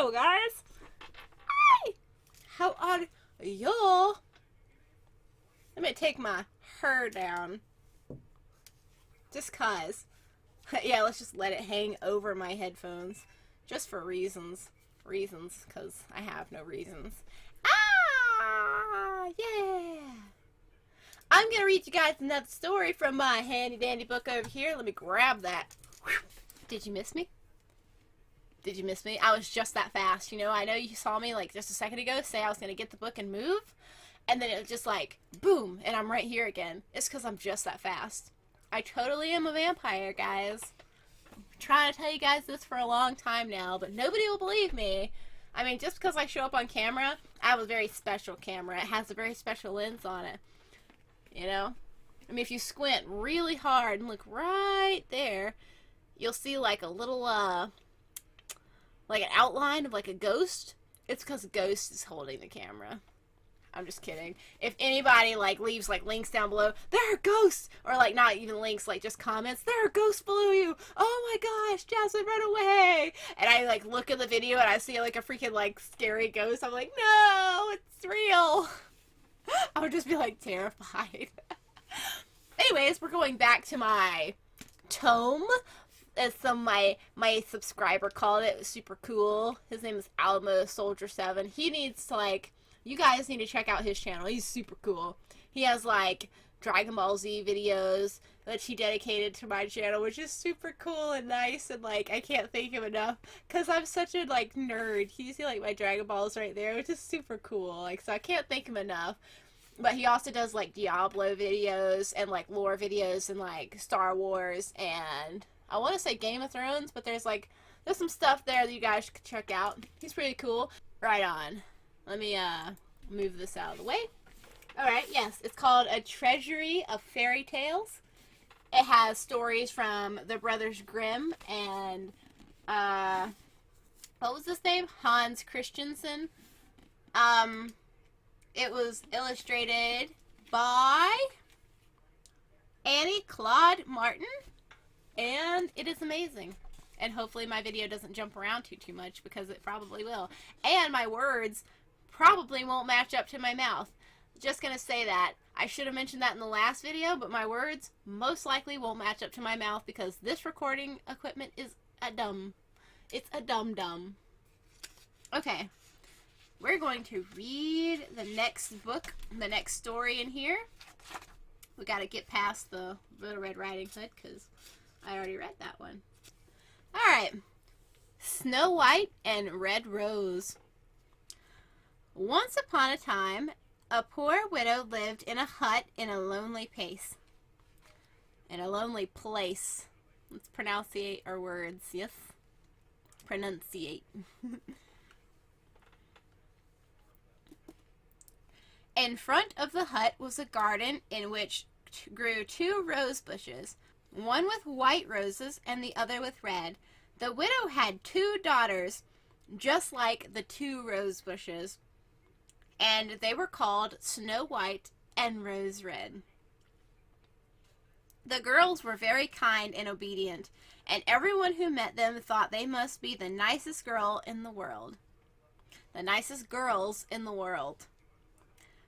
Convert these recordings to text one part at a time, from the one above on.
Hello, guys. Hi. How are you? Let me take my hair down. Just cause. Yeah, let's just let it hang over my headphones. Just for reasons. Reasons, cause I have no reasons. Ah, yeah. I'm gonna read you guys another story from my handy dandy book over here. Let me grab that. Did you miss me? Did you miss me? I was just that fast, you know? I know you saw me like just a second ago say I was gonna get the book and move, and then it was just like, boom, and I'm right here again. It's because I'm just that fast. I totally am a vampire, guys. I'm trying to tell you guys this for a long time now, but nobody will believe me. I mean, just because I show up on camera, I have a very special camera. It has a very special lens on it. You know? I mean, if you squint really hard and look right there, you'll see like a little, like an outline of like a ghost. It's because a ghost is holding the camera. I'm just kidding. If anybody like leaves like links down below, there are ghosts, or like not even links, like just comments, there are ghosts below you. Oh my gosh, Jasmine, run away! And I like look at the video and I see like a freaking like scary ghost. I'm like, no, it's real. I would just be like terrified. Anyways, we're going back to my tome, as my subscriber called it. It was super cool. His name is Alamo Soldier 7. He needs to like. You guys need to check out his channel. He's super cool. He has, like, Dragon Ball Z videos that he dedicated to my channel, which is super cool and nice, and, like, I can't thank him enough, because I'm such a, like, nerd. You see, like, my Dragon Balls right there, which is super cool. Like, so I can't thank him enough. But he also does, like, Diablo videos and, like, lore videos and, like, Star Wars and I want to say Game of Thrones, but there's some stuff there that you guys should check out. He's pretty cool. Right on. Let me move this out of the way. Alright, yes, it's called A Treasury of Fairy Tales. It has stories from the Brothers Grimm and, what was his name? Hans Christensen. It was illustrated by Annie Claude Martin, and it is amazing. And hopefully my video doesn't jump around too much, because it probably will. And my words probably won't match up to my mouth. Just gonna say that. I should have mentioned that in the last video, but my words most likely won't match up to my mouth because this recording equipment is it's a dum-dum. Okay. We're going to read the next book, the next story in here. We gotta get past the Little Red Riding Hood because I already read that one. Alright. Snow White and Red Rose. Once upon a time, a poor widow lived in a hut in a lonely place. In a lonely place. Let's pronunciate our words, yes? Pronunciate. In front of the hut was a garden in which grew 2 rose bushes, one with white roses and the other with red. The widow had 2 daughters, just like the 2 rose bushes, and they were called Snow White and Rose Red. The girls were very kind and obedient, and everyone who met them thought they must be the nicest girl in the world. The nicest girls in the world.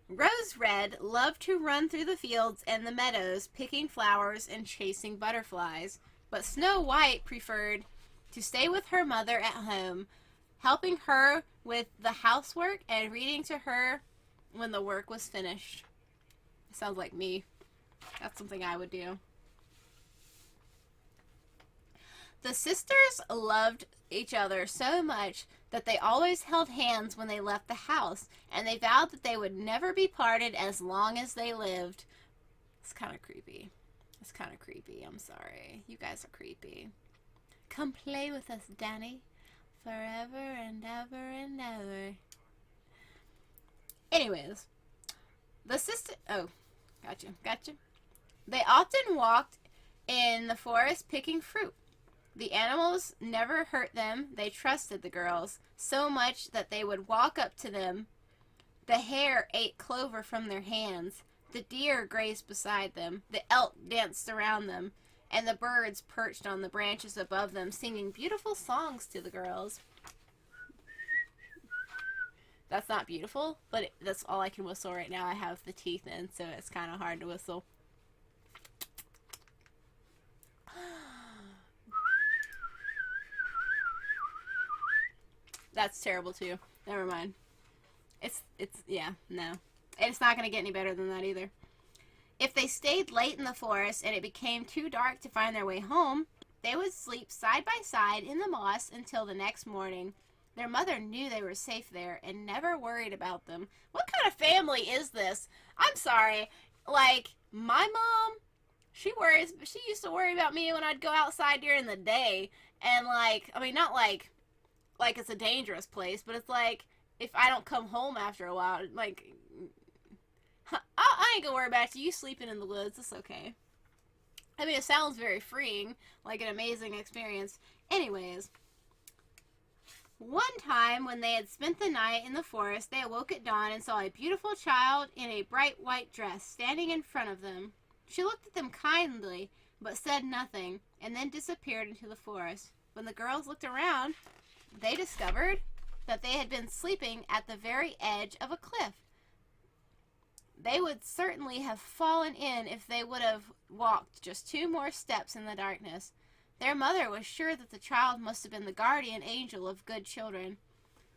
Rose Red loved to run through the fields and the meadows, picking flowers and chasing butterflies, but Snow White preferred to stay with her mother at home, helping her with the housework and reading to her when the work was finished. Sounds like me. That's something I would do. The sisters loved each other so much that they always held hands when they left the house, and they vowed that they would never be parted as long as they lived. It's kind of creepy. It's kind of creepy. I'm sorry. You guys are creepy. Come play with us, Danny. Forever and ever and ever. Anyways, the sister... Oh, gotcha. They often walked in the forest picking fruit. The animals never hurt them. They trusted the girls so much that they would walk up to them. The hare ate clover from their hands. The deer grazed beside them. The elk danced around them. And the birds perched on the branches above them, singing beautiful songs to the girls. That's not beautiful, but that's all I can whistle right now. I have the teeth in, so it's kind of hard to whistle. That's terrible too. Never mind. Yeah, no. And it's not going to get any better than that either. If they stayed late in the forest and it became too dark to find their way home, they would sleep side by side in the moss until the next morning. Their mother knew they were safe there and never worried about them. What kind of family is this? I'm sorry. Like, my mom, she used to worry about me when I'd go outside during the day. And, like, I mean, not like it's a dangerous place, but it's like, if I don't come home after a while, like, I ain't gonna worry about you sleeping in the woods. It's okay. I mean, it sounds very freeing, like an amazing experience. Anyways, one time when they had spent the night in the forest, they awoke at dawn and saw a beautiful child in a bright white dress standing in front of them. She looked at them kindly, but said nothing, and then disappeared into the forest. When the girls looked around, they discovered that they had been sleeping at the very edge of a cliff. They would certainly have fallen in if they would have walked just 2 more steps in the darkness. Their mother was sure that the child must have been the guardian angel of good children.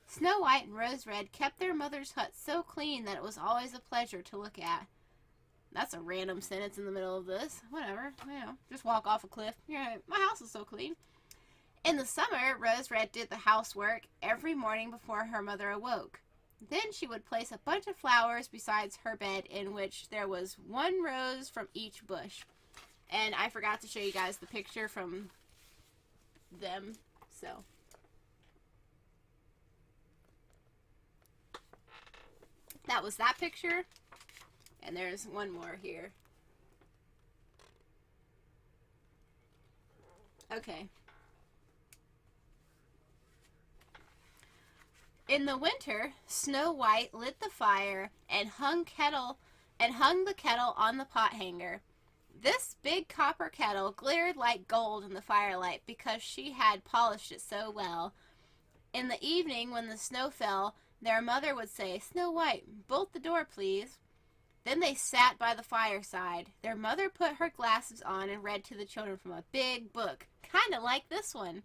Snow White and Rose Red kept their mother's hut so clean that it was always a pleasure to look at. That's a random sentence in the middle of this. Whatever, just walk off a cliff. Yeah, my house is so clean. In the summer, Rose Red did the housework every morning before her mother awoke. Then she would place a bunch of flowers beside her bed in which there was 1 rose from each bush. And I forgot to show you guys the picture from them, so. That was that picture. And there's one more here. Okay. In the winter, Snow White lit the fire and hung the kettle on the pot hanger. This big copper kettle glared like gold in the firelight because she had polished it so well. In the evening, when the snow fell, their mother would say, "Snow White, bolt the door, please." Then they sat by the fireside. Their mother put her glasses on and read to the children from a big book, kind of like this one.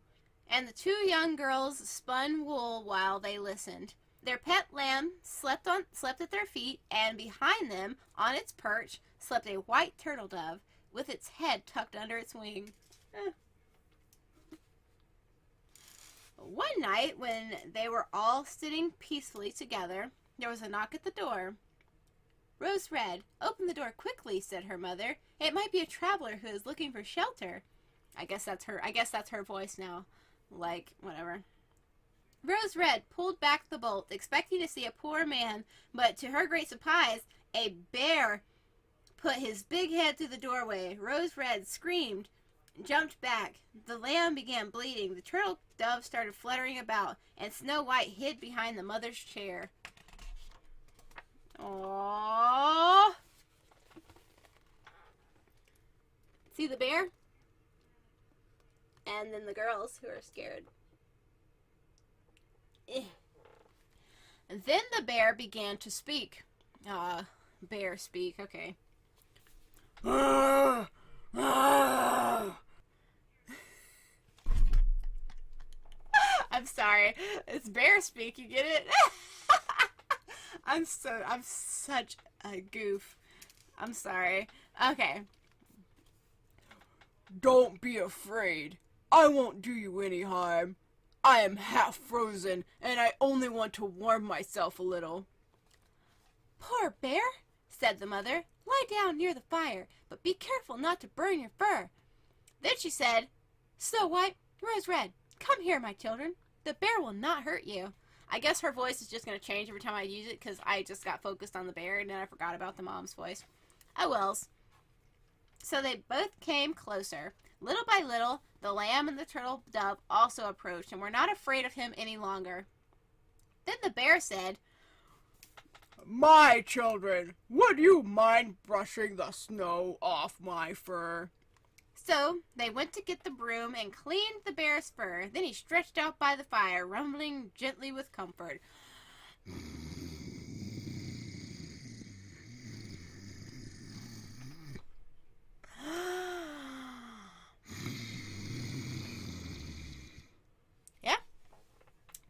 And the 2 young girls spun wool while they listened. Their pet lamb slept at their feet, and behind them, on its perch, slept a white turtle dove with its head tucked under its wing. One night, when they were all sitting peacefully together, there was a knock at the door. "Rose Red, open the door quickly," said her mother. "It might be a traveler who is looking for shelter." I guess that's her voice now. Like, whatever. Rose Red pulled back the bolt, expecting to see a poor man, but to her great surprise, a bear put his big head through the doorway. Rose Red screamed, jumped back. The lamb began bleeding. The turtle dove started fluttering about, and Snow White hid behind the mother's chair. Aww. See the bear? And then the girls who are scared. Then the bear began to speak. Bear speak, okay. I'm sorry. It's bear speak, you get it? I'm such a goof. I'm sorry. Okay. "Don't be afraid. I won't do you any harm. I am half frozen, and I only want to warm myself a little." "Poor bear," said the mother. "Lie down near the fire, but be careful not to burn your fur." Then she said, "Snow White, Rose Red, come here, my children. The bear will not hurt you." I guess her voice is just going to change every time I use it because I just got focused on the bear and then I forgot about the mom's voice. Oh wells. So they both came closer. Little by little, the lamb and the turtle dove also approached and were not afraid of him any longer. Then the bear said, "My children, would you mind brushing the snow off my fur?" So they went to get the broom and cleaned the bear's fur. Then he stretched out by the fire, rumbling gently with comfort. Yeah,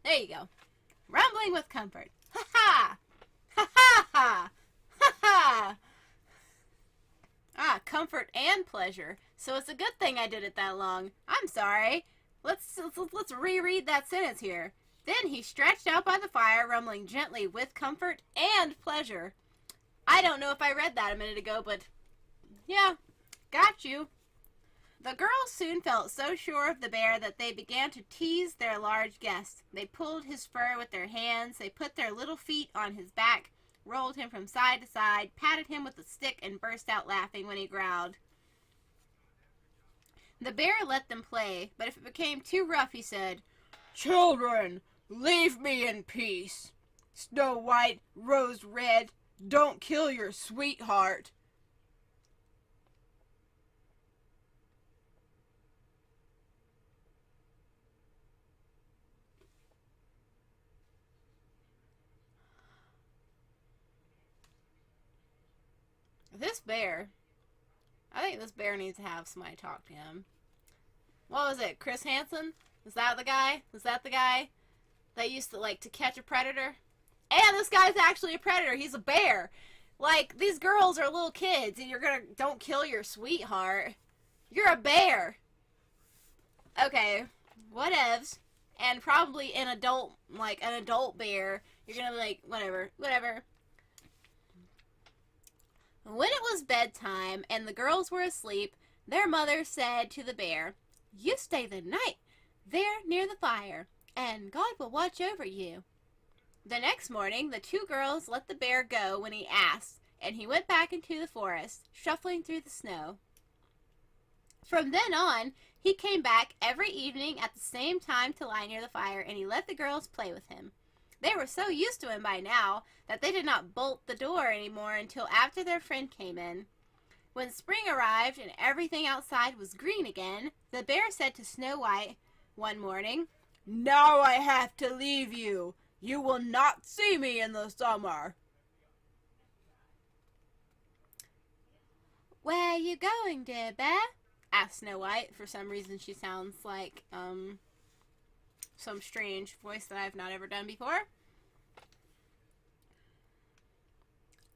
there you go. Rumbling with comfort. Ha ha! Ha ha ha! Ha ha! Ah, comfort and pleasure. So it's a good thing I did it that long. I'm sorry. Let's reread that sentence here. Then he stretched out by the fire, rumbling gently with comfort and pleasure. I don't know if I read that a minute ago, but yeah, got you. The girls soon felt so sure of the bear that they began to tease their large guest. They pulled his fur with their hands, they put their little feet on his back, rolled him from side to side, patted him with a stick, and burst out laughing when he growled. The bear let them play, but if it became too rough, he said, "Children, leave me in peace. Snow White, Rose Red, don't kill your sweetheart." This bear, I think this bear needs to have somebody talk to him. What was it, Chris Hansen? Was that the guy? Was that the guy that used to, like, to catch a predator? And this guy's actually a predator. He's a bear. Like, these girls are little kids, and don't kill your sweetheart. You're a bear. Okay, whatevs. And probably an adult bear. You're gonna be like, whatever. When it was bedtime and the girls were asleep, their mother said to the bear, "You stay the night there near the fire, and God will watch over you." The next morning, the two girls let the bear go when he asked, and he went back into the forest, shuffling through the snow. From then on, he came back every evening at the same time to lie near the fire, and he let the girls play with him. They were so used to him by now that they did not bolt the door anymore until after their friend came in. When spring arrived and everything outside was green again, the bear said to Snow White one morning, "Now I have to leave you. You will not see me in the summer." "Where are you going, dear bear?" asked Snow White. For some reason she sounds like, some strange voice that I've not ever done before.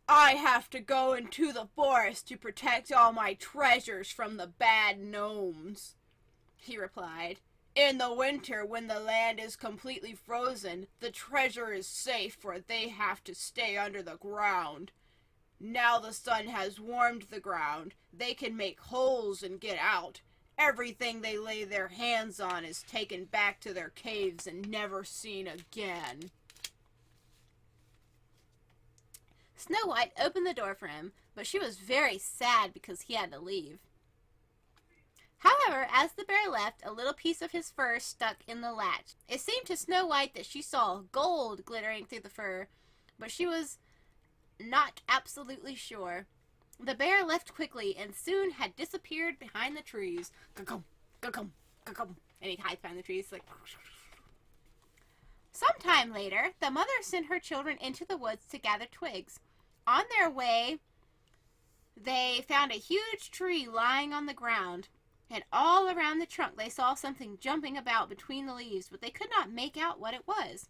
"I have to go into the forest to protect all my treasures from the bad gnomes," he replied. "In the winter, when the land is completely frozen, the treasure is safe, for they have to stay under the ground. Now the sun has warmed the ground, they can make holes and get out. Everything they lay their hands on is taken back to their caves and never seen again." Snow White opened the door for him, but she was very sad because he had to leave. However, as the bear left, a little piece of his fur stuck in the latch. It seemed to Snow White that she saw gold glittering through the fur, but she was not absolutely sure. The bear left quickly and soon had disappeared behind the trees. Ka-kum, ka-kum, ka-kum. And he hides behind the trees like... Sometime later, the mother sent her children into the woods to gather twigs. On their way, they found a huge tree lying on the ground, and all around the trunk they saw something jumping about between the leaves, but they could not make out what it was.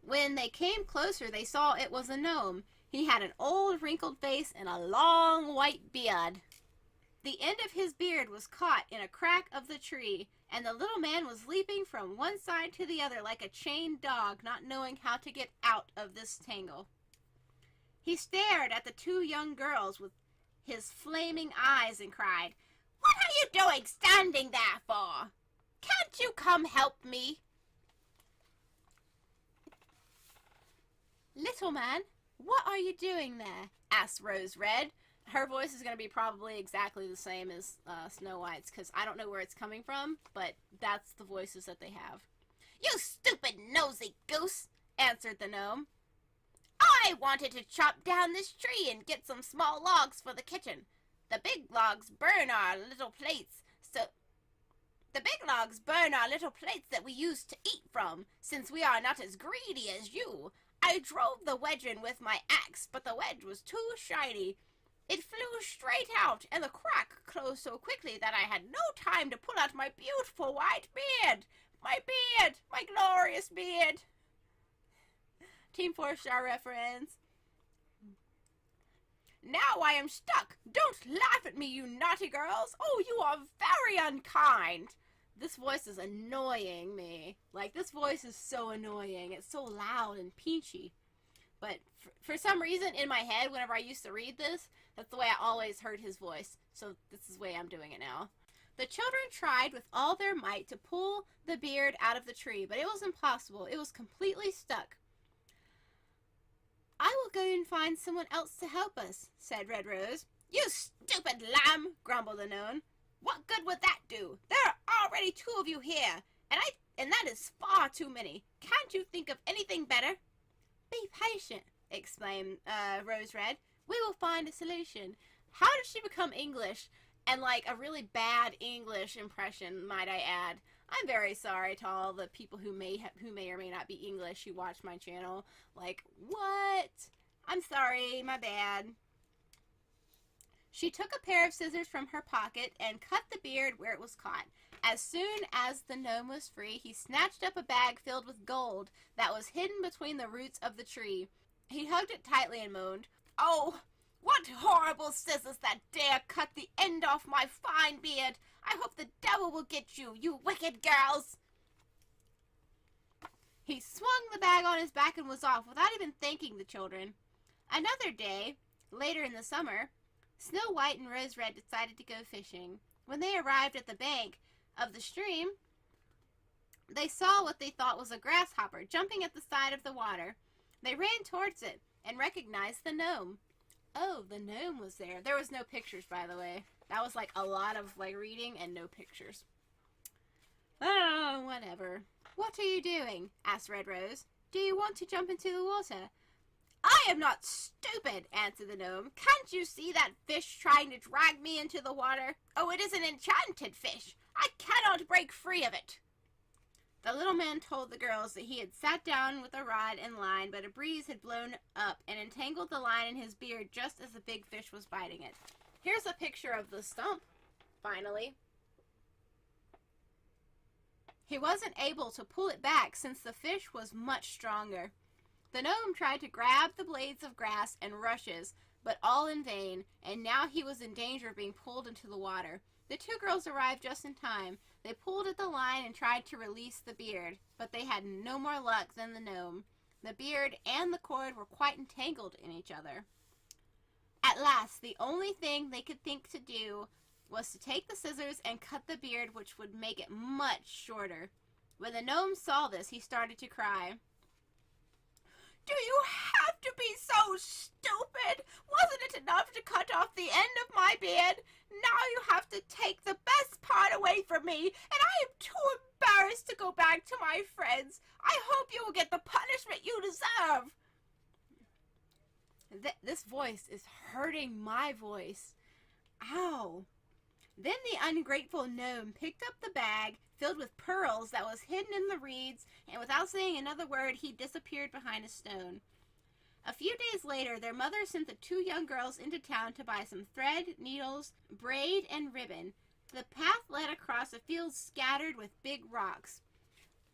When they came closer, they saw it was a gnome. He had an old wrinkled face and a long white beard. The end of his beard was caught in a crack of the tree, and the little man was leaping from one side to the other like a chained dog, not knowing how to get out of this tangle. He stared at the two young girls with his flaming eyes and cried, "What are you doing standing there for? Can't you come help me?" "Little man, what are you doing there?" asked Rose Red. Her voice is going to be probably exactly the same as Snow White's, because I don't know where it's coming from, but that's the voices that they have. "You stupid nosy goose," answered the gnome. "I wanted to chop down this tree and get some small logs for the kitchen. The big logs burn our little plates, so The big logs burn our little plates that we used to eat from, since we are not as greedy as you. I drove the wedge in with my axe, but the wedge was too shiny. It flew straight out, and the crack closed so quickly that I had no time to pull out my beautiful white beard. My beard! My glorious beard! Team 4-star reference. Now I am stuck. Don't laugh at me, you naughty girls. Oh, you are very unkind. This voice is annoying me. Like, this voice is so annoying. It's so loud and peachy. But for some reason, in my head, whenever I used to read this, that's the way I always heard his voice. So this is the way I'm doing it now. The children tried with all their might to pull the beard out of the tree, but it was impossible. It was completely stuck. I will go and find someone else to help us, said Red Rose. You stupid lamb, grumbled the gnome. What good would that do? There are already 2 of you here, and that is far too many. Can't you think of anything better? Be patient, exclaimed Rose Red. We will find a solution. How did she become English? And like a really bad English impression, might I add. I'm very sorry to all the people who may or may not be English who watch my channel. Like, what? I'm sorry, my bad. She took a pair of scissors from her pocket and cut the beard where it was caught. As soon as the gnome was free, he snatched up a bag filled with gold that was hidden between the roots of the tree. He hugged it tightly and moaned, "Oh, what horrible scissors that dare cut the end off my fine beard! I hope the devil will get you, you wicked girls!" He swung the bag on his back and was off without even thanking the children. Another day, later in the summer, Snow White and Rose Red decided to go fishing. When they arrived at the bank of the stream, they saw what they thought was a grasshopper jumping at the side of the water. They ran towards it and recognized the gnome. Oh, the gnome was there. There was no pictures, by the way. That was like a lot of like reading and no pictures. Oh, whatever. What are you doing? Asked Red Rose. Do you want to jump into the water? I am not stupid, answered the gnome. Can't you see that fish trying to drag me into the water? Oh, it is an enchanted fish. I cannot break free of it. The little man told the girls that he had sat down with a rod and line, but a breeze had blown up and entangled the line in his beard just as the big fish was biting it. Here's a picture of the stump, finally. He wasn't able to pull it back since the fish was much stronger. The gnome tried to grab the blades of grass and rushes, but all in vain, and now he was in danger of being pulled into the water. The 2 girls arrived just in time. They pulled at the line and tried to release the beard, but they had no more luck than the gnome. The beard and the cord were quite entangled in each other. At last, the only thing they could think to do was to take the scissors and cut the beard, which would make it much shorter. When the gnome saw this, he started to cry. Do you have to be so stupid? Wasn't it enough to cut off the end of my beard? Now you have to take the best part away from me, and I am too embarrassed to go back to my friends. I hope you will get the punishment you deserve. This voice is hurting my voice. Ow. Then the ungrateful gnome picked up the bag filled with pearls that was hidden in the reeds, and without saying another word, he disappeared behind a stone. A few days later, their mother sent the 2 young girls into town to buy some thread, needles, braid, and ribbon. The path led across a field scattered with big rocks.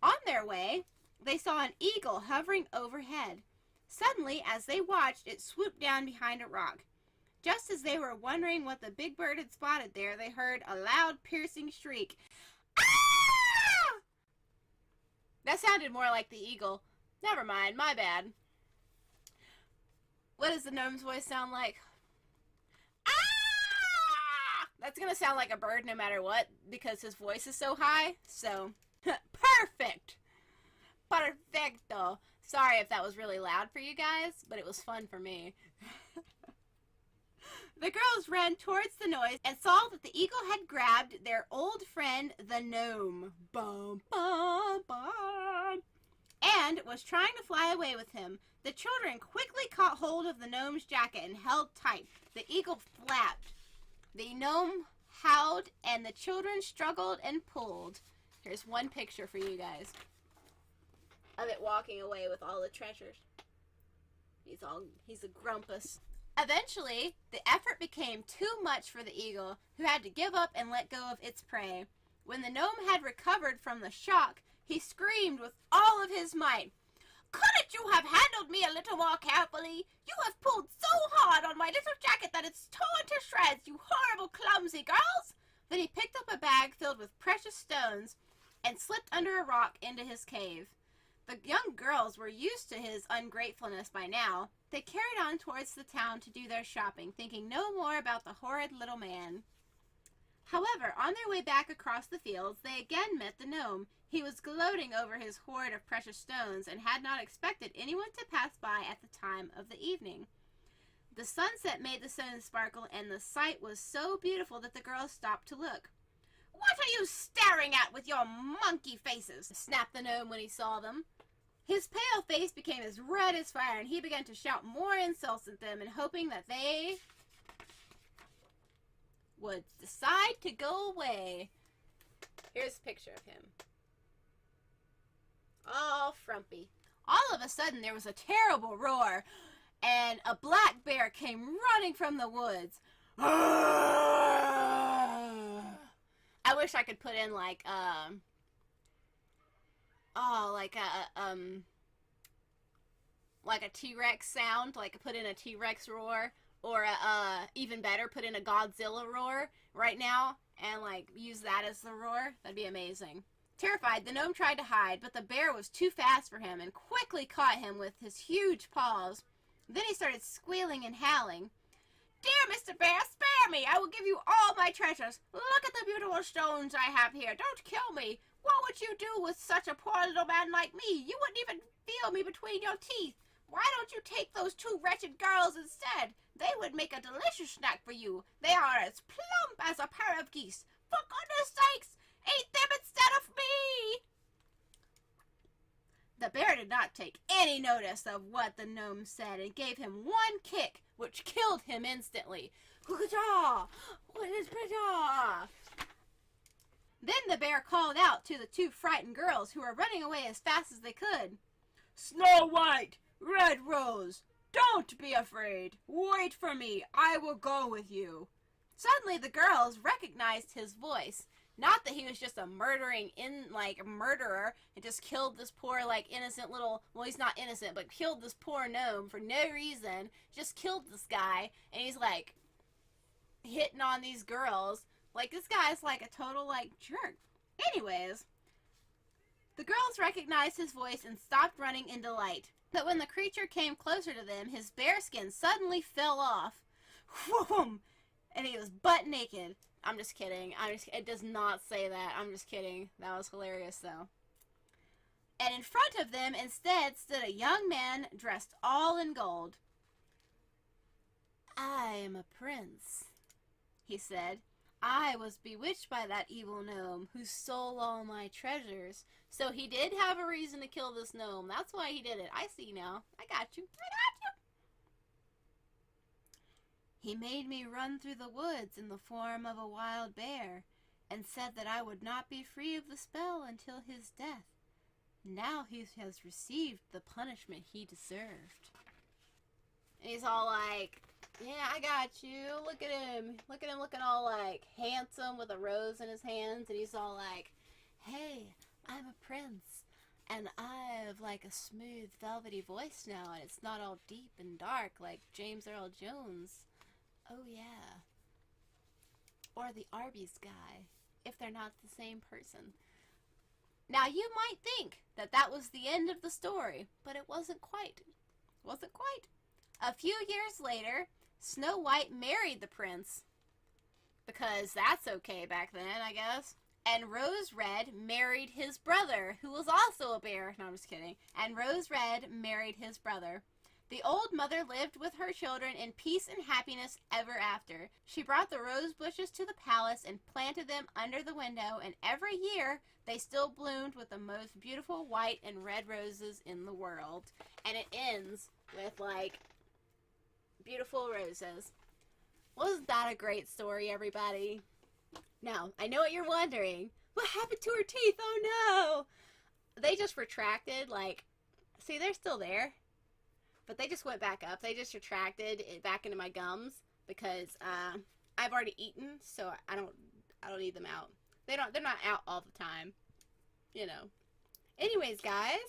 On their way, they saw an eagle hovering overhead. Suddenly, as they watched, it swooped down behind a rock. Just as they were wondering what the big bird had spotted there, they heard a loud, piercing shriek. Ah! That sounded more like the eagle. Never mind, my bad. What does the gnome's voice sound like? Ah! That's gonna sound like a bird no matter what, because his voice is so high. So, perfect! Perfecto! Sorry if that was really loud for you guys, but it was fun for me. The girls ran towards the noise and saw that the eagle had grabbed their old friend, the gnome. Bum, bum, bum. And was trying to fly away with him. The children quickly caught hold of the gnome's jacket and held tight. The eagle flapped. The gnome howled, and the children struggled and pulled. Here's one picture for you guys of it walking away with all the treasures. He's a grumpus. Eventually, the effort became too much for the eagle, who had to give up and let go of its prey. When the gnome had recovered from the shock, he screamed with all of his might, "Couldn't you have handled me a little more carefully? You have pulled so hard on my little jacket that it's torn to shreds, you horrible clumsy girls!" Then he picked up a bag filled with precious stones and slipped under a rock into his cave. The young girls were used to his ungratefulness by now. They carried on towards the town to do their shopping, thinking no more about the horrid little man. However, on their way back across the fields, they again met the gnome. He was gloating over his hoard of precious stones and had not expected anyone to pass by at the time of the evening. The sunset made the stones sparkle, and the sight was so beautiful that the girls stopped to look. "What are you staring at with your monkey faces?" snapped the gnome when he saw them. His pale face became as red as fire, and he began to shout more insults at them, and hoping that they would decide to go away. Here's a picture of him. All frumpy. All of a sudden, there was a terrible roar, and a black bear came running from the woods. I wish I could put in like a T-Rex sound, like put in a T-Rex roar, or even better, put in a Godzilla roar right now and like use that as the roar. That'd be amazing. Terrified, the gnome tried to hide, but the bear was too fast for him and quickly caught him with his huge paws. Then he started squealing and howling. "Dear Mr. Bear, spare me! I will give you all my treasures. Look at the beautiful stones I have here. Don't kill me. What would you do with such a poor little man like me? You wouldn't even feel me between your teeth. Why don't you take those two wretched girls instead? They would make a delicious snack for you. They are as plump as a pair of geese. For goodness sakes, eat them instead of me!" The bear did not take any notice of what the gnome said and gave him one kick, which killed him instantly. Then the bear called out to the two frightened girls who were running away as fast as they could. "Snow White, Red Rose, don't be afraid. Wait for me. I will go with you." Suddenly the girls recognized his voice. Not that he was just a murderer and just killed this poor, innocent little, well, he's not innocent, but killed this poor gnome for no reason. Just killed this guy, and he's, hitting on these girls. This guy's, a total, jerk. Anyways, the girls recognized his voice and stopped running in delight. But when the creature came closer to them, his bearskin suddenly fell off. Whoom! And he was butt naked. I'm just kidding. It does not say that. I'm just kidding. That was hilarious, though. And in front of them, instead, stood a young man dressed all in gold. "I am a prince," he said. "I was bewitched by that evil gnome who stole all my treasures." So he did have a reason to kill this gnome. That's why he did it. I see now. I got you. "He made me run through the woods in the form of a wild bear, and said that I would not be free of the spell until his death. Now he has received the punishment he deserved." And he's all like, "Yeah, I got you. Look at him. Look at him looking all handsome with a rose in his hands." And he's all like, "Hey, I'm a prince. And I have a smooth velvety voice now, and it's not all deep and dark like James Earl Jones. Oh yeah. Or the Arby's guy, if they're not the same person." Now you might think that that was the end of the story, but it wasn't quite. Wasn't quite. A few years later, Snow White married the prince, because that's okay back then, I guess. And Rose Red married his brother, who was also a bear. No, I'm just kidding. And Rose Red married his brother. The old mother lived with her children in peace and happiness ever after. She brought the rose bushes to the palace and planted them under the window, and every year they still bloomed with the most beautiful white and red roses in the world. And it ends with, beautiful roses. Wasn't that a great story, everybody? Now, I know what you're wondering. What happened to her teeth? Oh no! They just retracted, like, see, they're still there. But they just went back up. They just retracted it back into my gums because I've already eaten, so I don't need them out. They're not out all the time. You know. Anyways, guys,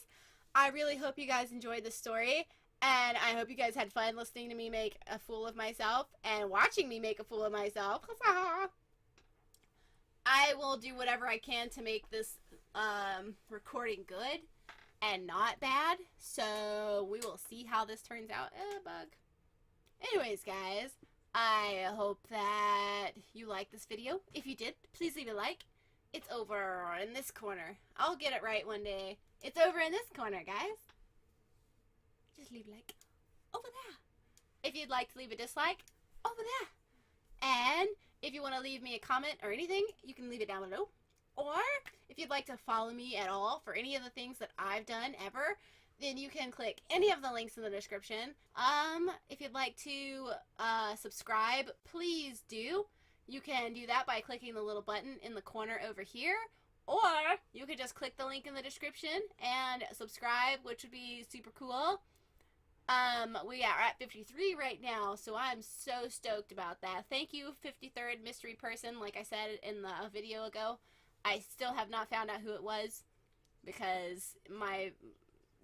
I really hope you guys enjoyed this story. And I hope you guys had fun listening to me make a fool of myself and watching me make a fool of myself. I will do whatever I can to make this recording good and not bad. So we will see how this turns out. Bug. Anyways, guys, I hope that you liked this video. If you did, please leave a like. It's over in this corner. I'll get it right one day. It's over in this corner, guys. Just leave a like over there. If you'd like to leave a dislike, over there. And if you want to leave me a comment or anything, you can leave it down below. Or if you'd like to follow me at all for any of the things that I've done ever, then you can click any of the links in the description. If you'd like to subscribe, please do. You can do that by clicking the little button in the corner over here. Or you could just click the link in the description and subscribe, which would be super cool. We are at 53 right now, so I'm so stoked about that. Thank you, 53rd mystery person, like I said in the video ago. I still have not found out who it was because my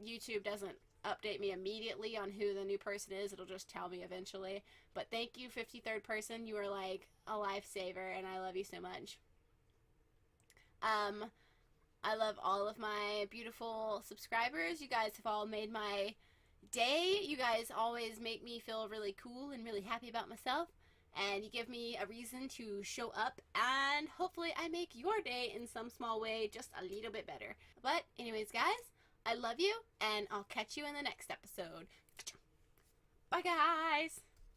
YouTube doesn't update me immediately on who the new person is. It'll just tell me eventually. But thank you, 53rd person. You are like a lifesaver, and I love you so much. I love all of my beautiful subscribers. You guys have all made my day. You guys always make me feel really cool and really happy about myself, and you give me a reason to show up, and hopefully I make your day in some small way just a little bit better. But anyways, guys, I love you, and I'll catch you in the next episode. Bye, guys.